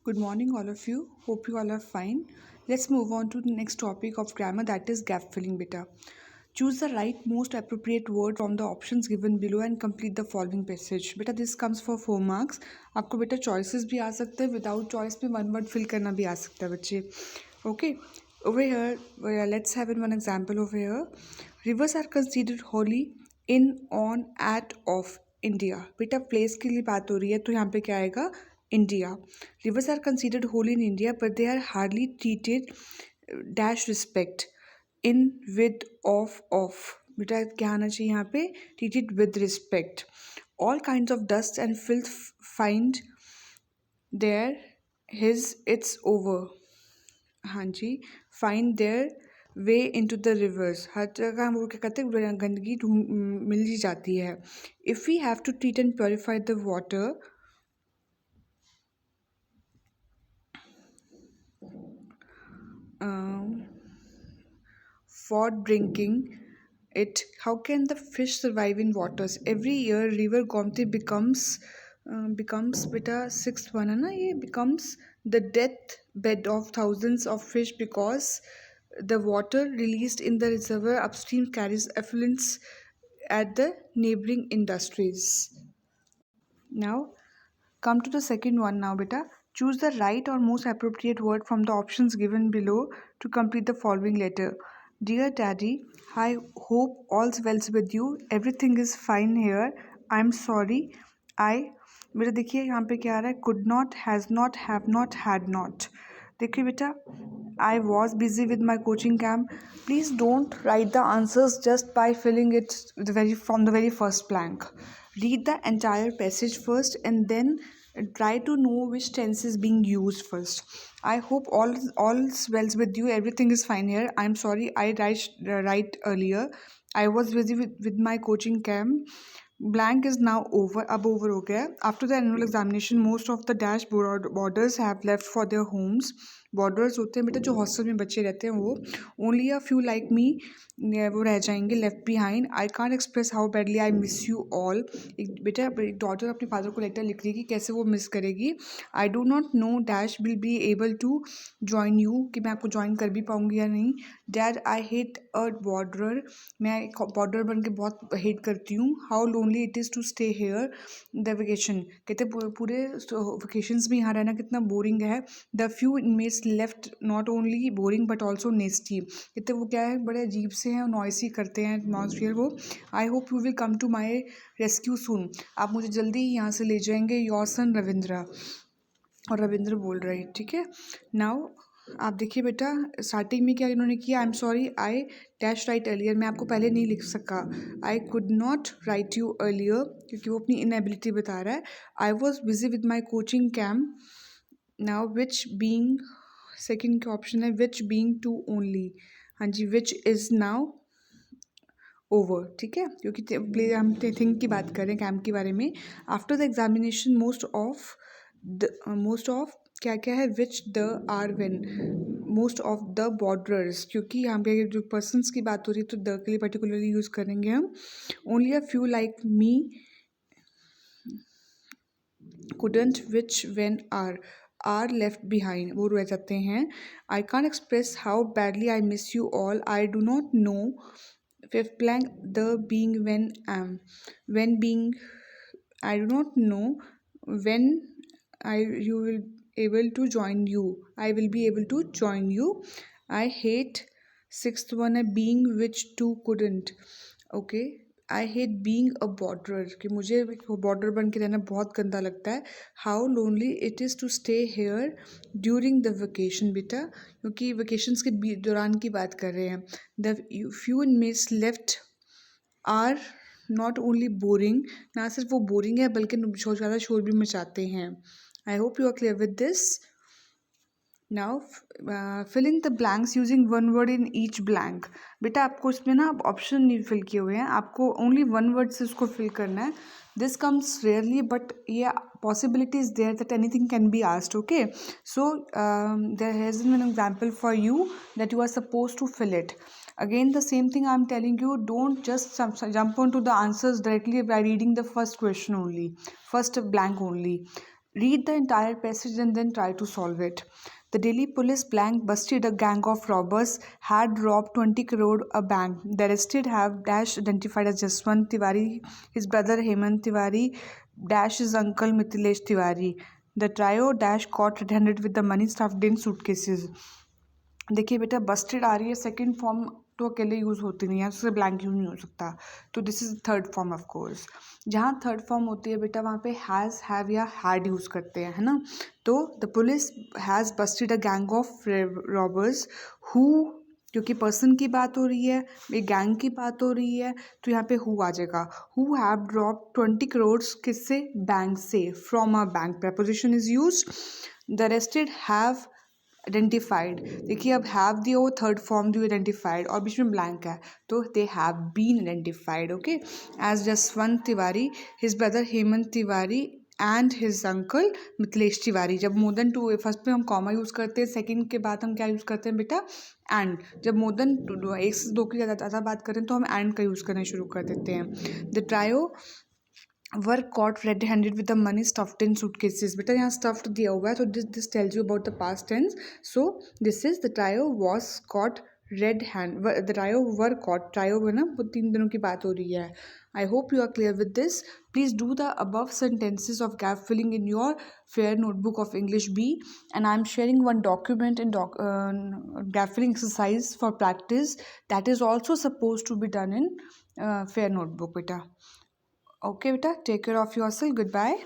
Good morning, all of you. Hope you all are fine. Let's move on to the next topic of grammar, that is gap filling beta. Choose the right most appropriate word from the options given below and complete the following passage. Beta this comes for 4 marks. आपको बेटा choices भी आ सकते हैं, without choice में one word fill करना भी आ सकता है बच्चे. Okay. Over here, let's have one example over here. Rivers are considered holy in, on, at, of India. बेटा place के लिए बात हो रही है तो यहाँ पे क्या आएगा? India. Rivers are considered holy in India, but they are hardly treated dash respect in, with, of. बेटा क्या आना चाहिए यहाँ पे? Treated with respect. All kinds of dust and filth find there his it's over. हाँ जी, find their way into the rivers. हर जगह हम लोग क्या कहते हैं, गंदगी मिल ही जाती है. If we have to treat and purify the water, for drinking it, how can the fish survive in waters? Every year river Gomti becomes beta sixth one है ना, ये becomes the death bed of thousands of fish because the water released in the reservoir upstream carries effluents at the neighboring industries. Now come to the second one now beta. Choose the right or most appropriate word from the options given below to complete the following letter. Dear Daddy, I hope all's well with you. Everything is fine here. I'm sorry. बेटा देखिए यहाँ पे क्या आ रहा है, could not, has not, have not, had not. देखिए बेटा, I was busy with my coaching camp. Please don't write the answers just by filling it from the very first blank. Read the entire passage first and then try to know which tense is being used first. I hope all's well with you. Everything is fine here. I'm sorry I write earlier. I was busy with my coaching camp. Blank is now over. अब over हो गया. After the annual examination, most of the dash boarders have left for their homes. Borders होते हैं बेटा जो hostel में बच्चे रहते हैं वो. Only a few like me वो रह जाएंगे left behind. I can't express how badly I miss you all. एक बेटा एक डॉटर अपने फादर को लेटर लिख रही है कि कैसे वो मिस करेगी. I do not know dash will be able to join you, कि मैं आपको ज्वाइन कर भी पाऊँगी या नहीं. Dad I hate a boarder, मैं बॉर्डर बन के बहुत हेट करती हूँ. How lonely it is to stay here the vacation, कहते पूरे वेकेशंस में यहाँ रहना कितना बोरिंग है. The few inmates left not only boring but also nasty, कहते वो क्या है बड़े अजीब से हैं, नॉइसी करते हैं एटमॉस्फेयर वो. I hope you will come to my rescue soon, आप मुझे जल्दी ही यहाँ से ले जाएंगे. Your son Ravindra. और रविंद्र बोल रहे हैं, ठीक है. नाउ आप देखिए बेटा स्टार्टिंग में क्या इन्होंने किया. I am sorry I dash right earlier, मैं आपको पहले नहीं लिख सका. I could not right you earlier, क्योंकि वो अपनी इनएबिलिटी बता रहा है. I was busy with my coaching camp. Now which being, second का ऑप्शन है विच बींग टू ओनली. हाँ जी, विच इज़ नाउ ओवर, ठीक है, क्योंकि हम थिंक की बात कर रहे हैं कैंप के बारे में. After the examination most of क्या क्या है, which the are when most of the borders, क्योंकि यहाँ पे जो पर्सनस की बात हो रही है तो द के लिए पर्टिकुलरली यूज़ करेंगे हम. Only a few like me couldn't, which, when, are left behind, वो रह जाते हैं. I can't express how badly I miss you all. I do not know. Fifth blank, the being, when being, I do not know when you will able to join you. I will be able to join you. I hate, sixth one है being which too couldn't. Okay. I hate being a border, कि मुझे border बन के रहना बहुत गंदा लगता है. How lonely it is to stay here during the vacation, बेटा क्योंकि वेकेशंस के दौरान की बात कर रहे हैं. The few inmates left are not only boring, ना सिर्फ वो बोरिंग है बल्कि बहुत ज़्यादा शोर भी मचाते हैं. I hope you are clear with this. Now fill in the blanks using one word in each blank. बेटा आपको इसमें ना ऑप्शन नहीं फिल किए हुए हैं, आपको ओनली वन वर्ड से उसको फिल करना है. दिस कम्स रेयरली बट ये possibility is there that anything can be asked. Okay, so there has been an example for you that you are suppose to fill it. Again the same thing I am telling you, don't just jump on to the answers directly by reading the first question only, first blank only. Read the entire passage and then try to solve it. The Delhi police blank busted a gang of robbers had robbed 20 crore a bank. The arrested have dash identified as Jaswant Tiwari, his brother Hemant Tiwari, dash his uncle Mithilesh Tiwari. The trio dash caught red-handed with the money stuffed in suitcases. देखिए बेटा Busted आ रही है second form तो अकेले use होती नहीं है उससे ब्लैंक यूज नहीं हो सकता तो this is third form of course जहाँ थर्ड फॉर्म होती है बेटा वहाँ पे हैज़ हैव या हैड यूज़ करते हैं है ना तो the police has Busted a gang of robbers who क्योंकि पर्सन की बात हो रही है एक गैंग की बात हो रही है तो यहाँ पे हु आ जाएगा हु हैव ड्रॉप 20 करोड़ किससे बैंक से from a bank preposition is use the arrested have identified देखिए अब हैव दिया वो थर्ड फॉर्म दी आइडेंटिफाइड और बीच में ब्लैंक है तो they have been identified okay as Jaswant Tiwari his brother Hemant Tiwari and his uncle Mithilesh Tiwari जब मोर देन टू फर्स्ट पे हम कॉमा यूज़ करते हैं सेकंड के बाद हम क्या यूज़ करते हैं बेटा एंड जब मोर देन एक से दो की ज़्यादा बात करें तो हम एंड का यूज़ करना शुरू कर देते हैं the trio were caught red-handed with the money stuffed in suitcases. बेटा यहाँ stuffed दिया हुआ है तो this tells you about the past tense. So this is the trio was caught the trio were caught trio है ना वो 3 दिनों की बात हो रही है. I hope you are clear with this. Please do the above sentences of gap filling in your fair notebook of English B, and I am sharing one document in gap filling exercise for practice that is also supposed to be done in fair notebook बेटा. Okay, beta, take care of yourself. Goodbye.